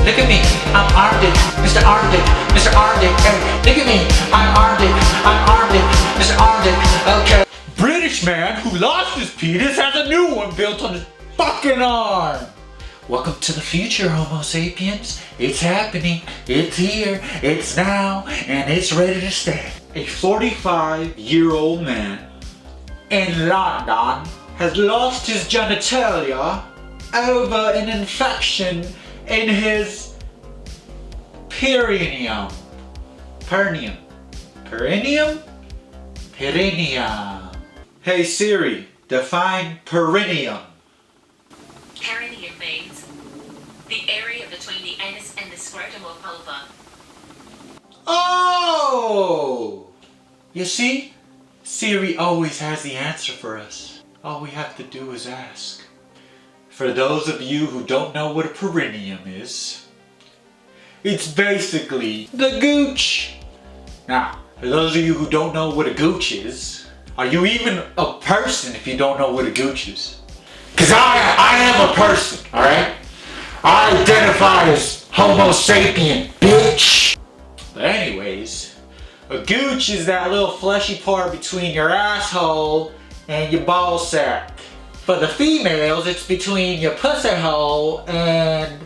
look at me, I'm Arctic, Mr. Arctic, Mr. Arctic, hey, look at me, I'm Arctic, Mr. Arctic, okay. British man who lost his penis has a new one built on his fucking arm. Welcome to the future, Homo sapiens. It's happening, it's here, it's now, and it's ready to stay. A 45-year-old man in London has lost his genitalia over an infection in his perineum. Perineum. Hey Siri, define perineum. Perineum means the area between the anus and the scrotum or vulva. Oh! You see? Siri always has the answer for us. All we have to do is ask. For those of you who don't know what a perineum is, it's basically the gooch. Now, for those of you who don't know what a gooch is, are you even a person if you don't know what a gooch is? Cause I am a person, alright? I identify as Homo sapien, bitch! But anyways, a gooch is that little fleshy part between your asshole and your ball sack. For the females, it's between your pussy hole and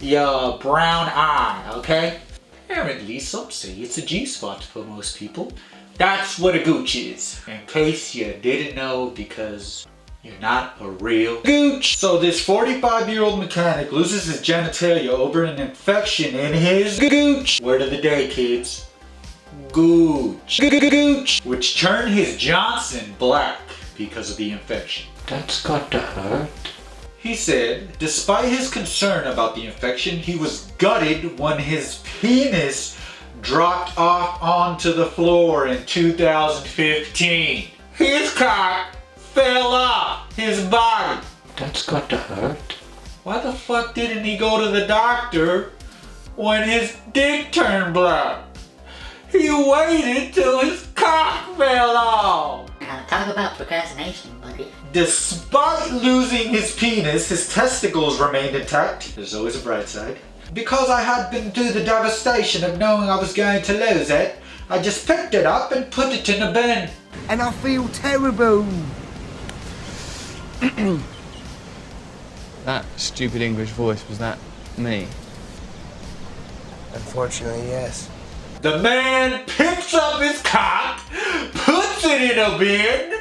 your brown eye, okay? Apparently, some say it's a G-spot for most people. That's what a gooch is, in case you didn't know, because you're not a real gooch. So this 45-year-old mechanic loses his genitalia over an infection in his gooch. Word of the day, kids. Gooch. Gooch. Which turned his Johnson black because of the infection. That's got to hurt. He said, despite his concern about the infection, he was gutted when his penis dropped off onto the floor in 2015. His cock fell off his body. That's got to hurt. Why the fuck didn't he go to the doctor when his dick turned black? He waited till his cock fell off. Talk about procrastination, buddy. Despite losing his penis, his testicles remained intact. There's always a bright side. Because I had been through the devastation of knowing I was going to lose it, I just picked it up and put it in a bin. And I feel terrible. That stupid English voice, was that me? Unfortunately, yes. The man picks up his cock, puts it in a bin.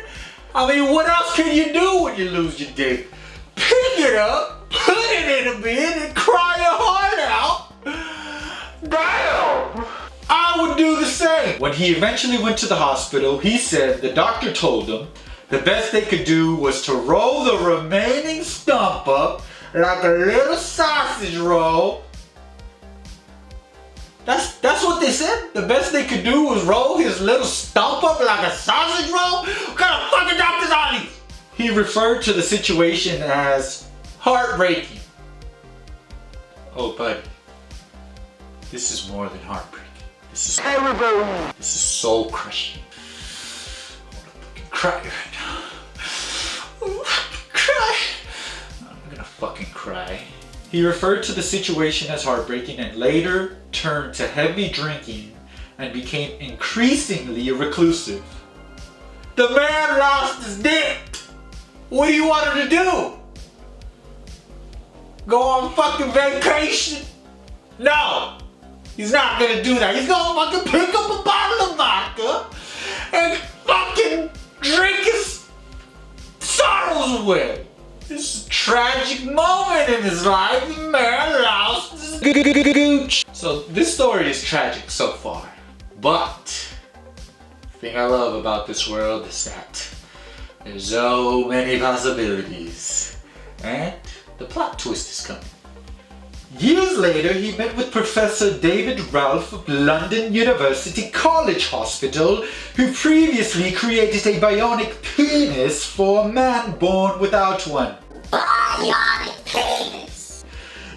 I mean, what else can you do when you lose your dick? Pick it up, put it in a bin, and cry your heart out. Damn! I would do the same. When he eventually went to the hospital, he said the doctor told him the best they could do was to roll the remaining stump up like a little sausage roll. That's what they said? The best they could do was roll his little stump up like a sausage roll? What kind of fucking doctors are these? He referred to the situation as heartbreaking. Oh, buddy. This is more than heartbreaking. This is terrible. This is soul crushing. I wanna fucking cry right now. Cry. I'm gonna fucking cry. He referred to the situation as heartbreaking and later turned to heavy drinking and became increasingly reclusive. The man lost his dick! What do you want him to do? Go on fucking vacation? No! He's not gonna do that. He's gonna fucking pick up a bottle of vodka and fucking drink his sorrows away. This is a tragic moment in his life. The man lost his gooch. So this story is tragic so far. But the thing I love about this world is that there's so many possibilities. And the plot twist is coming. Years later, he met with Professor David Ralph of London University College Hospital, who previously created a bionic penis for a man born without one. Bionic penis.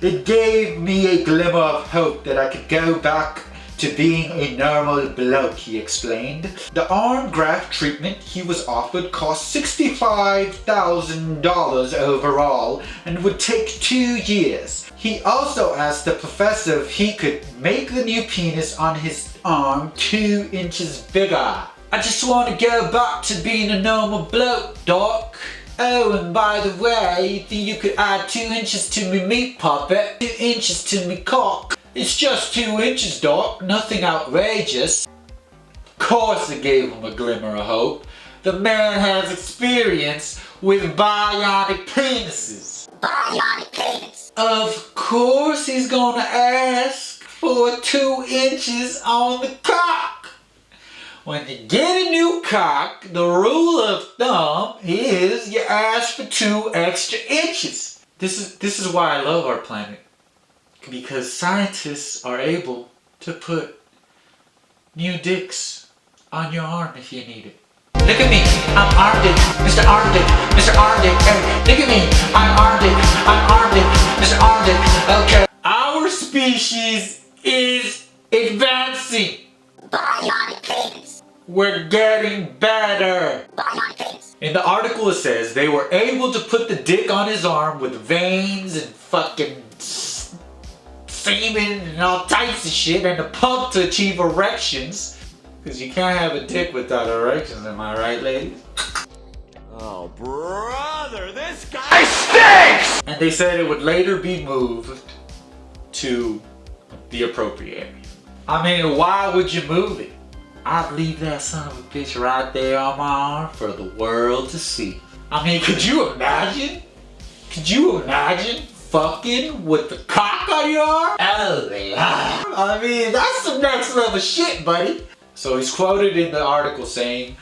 It gave me a glimmer of hope that I could go back to being a normal bloke, he explained. The arm graft treatment he was offered cost $65,000 overall and would take 2 years. He also asked the professor if he could make the new penis on his arm 2 inches bigger. I just want to go back to being a normal bloke, doc. Oh, and by the way, you think you could add 2 inches to me meat puppet? 2 inches to me cock? It's just 2 inches, doc. Nothing outrageous. Of course it gave him a glimmer of hope. The man has experience with bionic penises. Bionic penis. Of course he's gonna ask for 2 inches on the cock. When you get a new cock, the rule of thumb is you ask for 2 extra inches. This is why I love our planet. Because scientists are able to put new dicks on your arm if you need it. Look at me, I'm Arm Dick, Mr. Arm Dick, Mr. Arm Dick. Hey, look at me, I'm Arm Dick, Mr. Arm Dick. Okay. Our species is advancing. Bionic penis. We're getting better. Bionic penis. In the article it says they were able to put the dick on his arm with veins and fucking semen and all types of shit and a pump to achieve erections. Because you can't have a dick without erections, am I right, ladies? Oh, brother, this guy stinks! And they said it would later be moved to the appropriate area. I mean, why would you move it? I'd leave that son of a bitch right there on my arm for the world to see. I mean, could you imagine? Could you imagine fucking with the cock on your arm? Oh, yeah. I mean, that's some next level shit, buddy. So he's quoted in the article saying,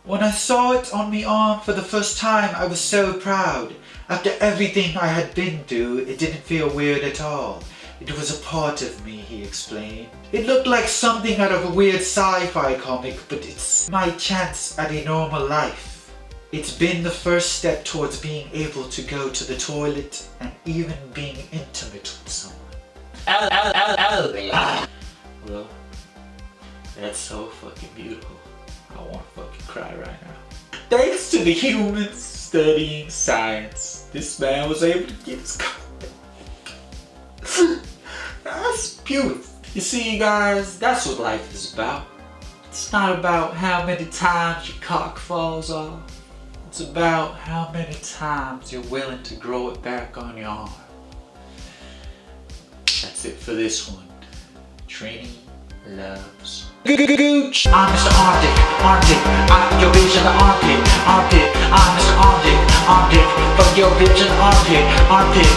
"When I saw it on my arm for the first time, I was so proud. After everything I had been through, it didn't feel weird at all. It was a part of me," he explained. "It looked like something out of a weird sci-fi comic, but it's my chance at a normal life. It's been the first step towards being able to go to the toilet and even being intimate with someone." Well, that's so fucking beautiful. I want to fucking cry right now. Thanks to the humans studying science, this man was able to get his cock. That's beautiful. You see, guys, that's what life is about. It's not about how many times your cock falls off. It's about how many times you're willing to grow it back on your arm. That's it for this one. Trini loves Gooch. I'm Mr. Arctic, I'm your bitch in the armpit. I'm Mr. Arctic, fuck your bitch in the armpit. Armpit.